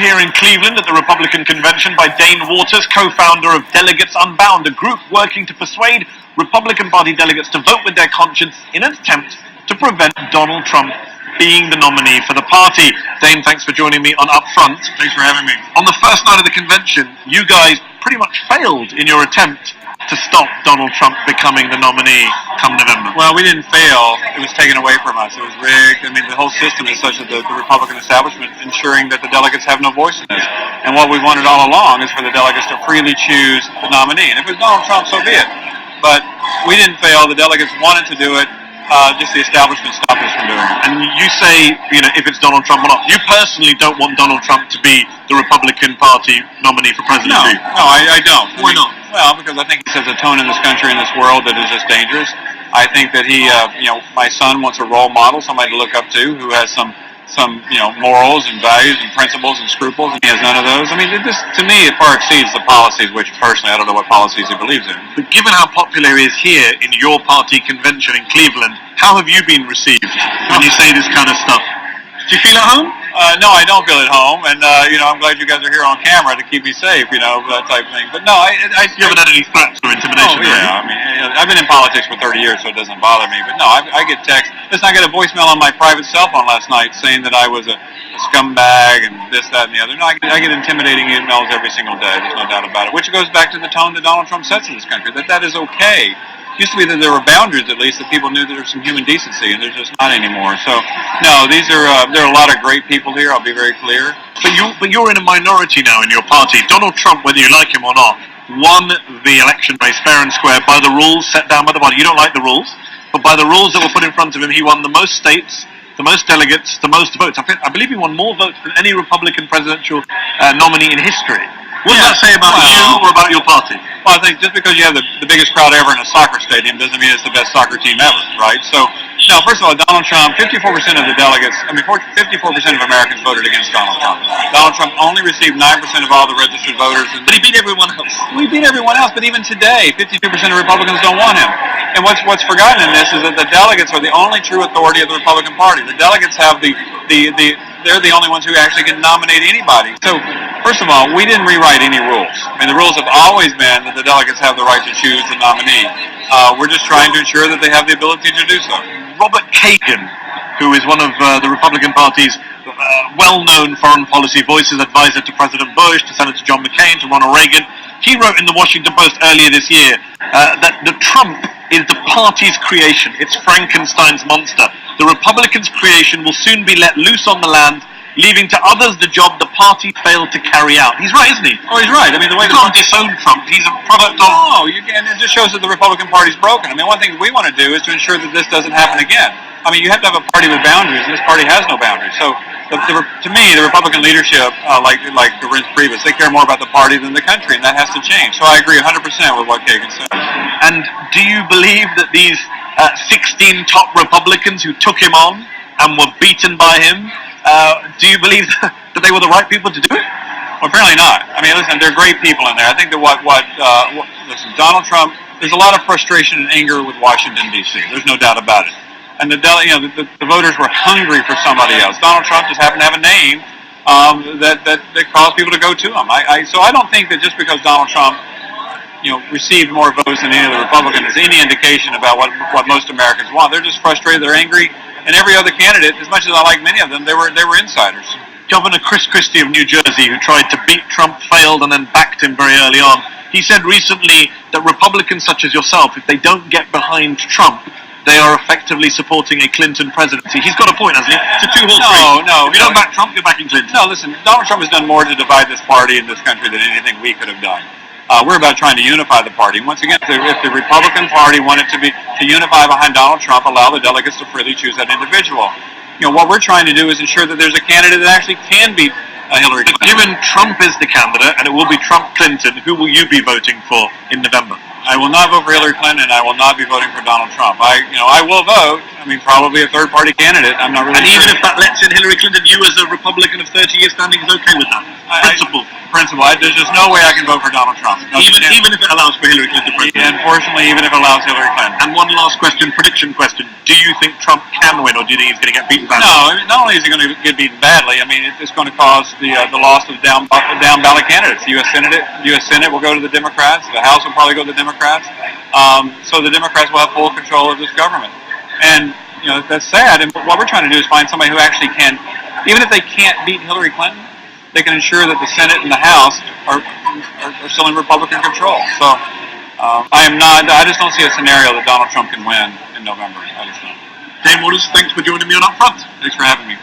here in Cleveland at the Republican convention by Dane Waters, co-founder of Delegates Unbound, a group working to persuade Republican Party delegates to vote with their conscience in an attempt to prevent Donald Trump being the nominee for the party. Dane, thanks for joining me on UpFront. Thanks for having me. On the first night of the convention, you guys pretty much failed in your attempt to stop Donald Trump becoming the nominee come November. Well, we didn't fail. It was taken away from us. It was rigged. I mean, the whole system is such that the Republican establishment ensuring that the delegates have no voice in this. And what we wanted all along is for the delegates to freely choose the nominee. And if it was Donald Trump, so be it. But we didn't fail. The delegates wanted to do it. Just the establishment stopped us from doing it. And you say, if it's Donald Trump or not. You personally don't want Donald Trump to be the Republican Party nominee for president? No, I don't. Why not? Well, because I think he sets a tone in this country, in this world, that is just dangerous. I think that he, my son wants a role model, somebody to look up to, who has some morals and values and principles and scruples, and he has none of those. I mean, to me, it far exceeds the policies, which personally, I don't know what policies he believes in. But given how popular he is here in your party convention in Cleveland, how have you been received when you say this kind of stuff? Do you feel at home? No, I don't feel at home, and I'm glad you guys are here on camera to keep me safe, that type of thing. But no, you haven't had any threats or intimidation? Oh, yeah, I mean, I've been in politics for 30 years, so it doesn't bother me. But no, I get texts. Listen, I got a voicemail on my private cell phone last night saying that I was a scumbag and this, that, and the other. No, I get intimidating emails every single day. There's no doubt about it. Which goes back to the tone that Donald Trump sets in this country, that is okay. Used to be that there were boundaries, at least, that people knew that there was some human decency, and there's just not anymore. So, no, there are a lot of great people here, I'll be very clear. But you're in a minority now in your party. Donald Trump, whether you like him or not, won the election race fair and square by the rules set down by the party. You don't like the rules, but by the rules that were put in front of him, he won the most states, the most delegates, the most votes. I believe he won more votes than any Republican presidential nominee in history. What does that say about you or about your party? Well, I think just because you have the biggest crowd ever in a soccer stadium doesn't mean it's the best soccer team ever, right? So, no, first of all, Donald Trump, 54% of the delegates, 54% of Americans voted against Donald Trump. Donald Trump only received 9% of all the registered voters. But he beat everyone else. We beat everyone else, but even today, 52% of Republicans don't want him. And what's forgotten in this is that the delegates are the only true authority of the Republican Party. The delegates have they're the only ones who actually can nominate anybody. So, first of all, we didn't rewrite any rules. I mean, the rules have always been that the delegates have the right to choose the nominee. We're just trying to ensure that they have the ability to do so. Robert Kagan, who is one of the Republican Party's well-known foreign policy voices, advisor to President Bush, to Senator John McCain, to Ronald Reagan, he wrote in the Washington Post earlier this year that Trump is the party's creation. It's Frankenstein's monster. The Republicans' creation will soon be let loose on the land, leaving to others the job the party failed to carry out. He's right, isn't he? Oh, he's right. I mean, the way you can't disown Trump. He's a product of... No, you can. It just shows that the Republican Party's broken. I mean, one thing we want to do is to ensure that this doesn't happen again. I mean, you have to have a party with boundaries, and this party has no boundaries. So, to me, the Republican leadership, like the previous, they care more about the party than the country, and that has to change. So I agree 100% with what Kagan said. And do you believe that these 16 top Republicans who took him on and were beaten by him, do you believe that they were the right people to do it? Well, apparently not. I mean, listen, they're great people in there. I think that listen, Donald Trump, there's a lot of frustration and anger with Washington, D.C. There's no doubt about it. And the voters were hungry for somebody else. Donald Trump just happened to have a name that caused people to go to him. So I don't think that just because Donald Trump received more votes than any other Republican is any indication about what most Americans want. They're just frustrated, they're angry, and every other candidate, as much as I like many of them, they were insiders. Governor Chris Christie of New Jersey, who tried to beat Trump, failed, and then backed him very early on, he said recently that Republicans such as yourself, if they don't get behind Trump, they are effectively supporting a Clinton presidency. He's got a point, hasn't he? It's a two-horse race. No. If you don't back Trump, you're backing Clinton. No, listen, Donald Trump has done more to divide this party and this country than anything we could have done. We're about trying to unify the party. Once again, if the Republican Party wanted to unify behind Donald Trump, allow the delegates to freely choose that individual. What we're trying to do is ensure that there's a candidate that actually can beat Hillary Clinton. Given Trump is the candidate, and it will be Trump-Clinton, who will you be voting for in November? I will not vote for Hillary Clinton, and I will not be voting for Donald Trump. I will vote. I mean, probably a third-party candidate. I'm not really And sure. even if that lets in Hillary Clinton, you as a Republican of 30 years standing is okay with that? Principle. There's just no way I can vote for Donald Trump. No, Even if it allows for Hillary Clinton president? Unfortunately, even if it allows Hillary Clinton. And one last question, prediction question. Do you think Trump can win, or do you think he's going to get beaten badly? No, I mean, not only is he going to get beaten badly, I mean, it's going to cause the loss of down ballot candidates. The U.S. Senate will go to the Democrats. The House will probably go to the Democrats. So the Democrats will have full control of this government. And, that's sad. And what we're trying to do is find somebody who actually can, even if they can't beat Hillary Clinton, they can ensure that the Senate and the House are still in Republican control. So I just don't see a scenario that Donald Trump can win in November. I just don't. Dane Waters, thanks for joining me on Upfront. Thanks for having me.